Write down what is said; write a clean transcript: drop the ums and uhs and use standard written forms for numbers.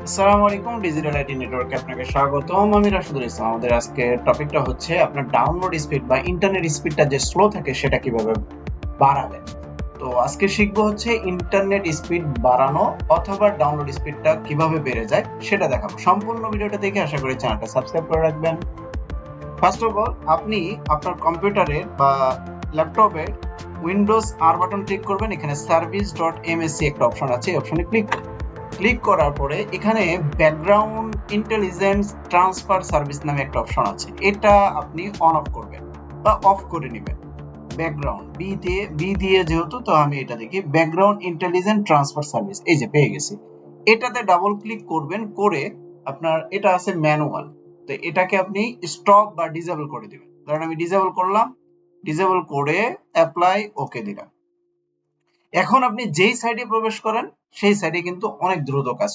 আসসালামু আলাইকুম, digital IT নেটওয়ার্কে আপনাকে স্বাগতম। আমি রাশিদুল ইসলাম। আমাদের আজকের টপিকটা হচ্ছে আপনার ডাউনলোড স্পিড বা ইন্টারনেট স্পিডটা যে স্লো থাকে সেটা কিভাবে বাড়াবেন। তো আজকে শিখবো হচ্ছে ইন্টারনেট স্পিড বাড়ানো অথবা ডাউনলোড স্পিডটা কিভাবে বেড়ে যায় সেটা দেখাবো। সম্পূর্ণ ভিডিওটা দেখে আশা করি চ্যানেলটা সাবস্ক্রাইব করে রাখবেন। ফার্স্ট অফ অল আপনি আপনার কম্পিউটারে বা ল্যাপটপে উইন্ডোজ আর বাটন ক্লিক করবেন। এখানে সার্ভিস.msc একটা অপশন আছে, এই অপশনে ক্লিক করার পরে এখানে ব্যাকগ্রাউন্ড ইন্টেলিজেন্স ট্রান্সফার সার্ভিস নামে একটা অপশন আছে, এটা আপনি অন অফ করবেন বা অফ করে নেবেন। ব্যাকগ্রাউন্ড বি দিয়ে যেহেতু, তো আমি এটা দেখি ব্যাকগ্রাউন্ড ইন্টেলিজেন্ট ট্রান্সফার সার্ভিস, এই যে পেয়ে গেছি। এটাতে ডাবল ক্লিক করবেন, করে আপনার এটা আছে ম্যানুয়াল, তো এটাকে আপনি স্টপ বা ডিসেবল করে দিবেন। ধরেন আমি ডিসেবল করলাম, ডিসেবল করে অ্যাপ্লাই ওকে দিলাম। এখন আপনি যেই সাইডে প্রবেশ করেন সেই সাইডে কিন্তু অনেক দ্রুত কাজ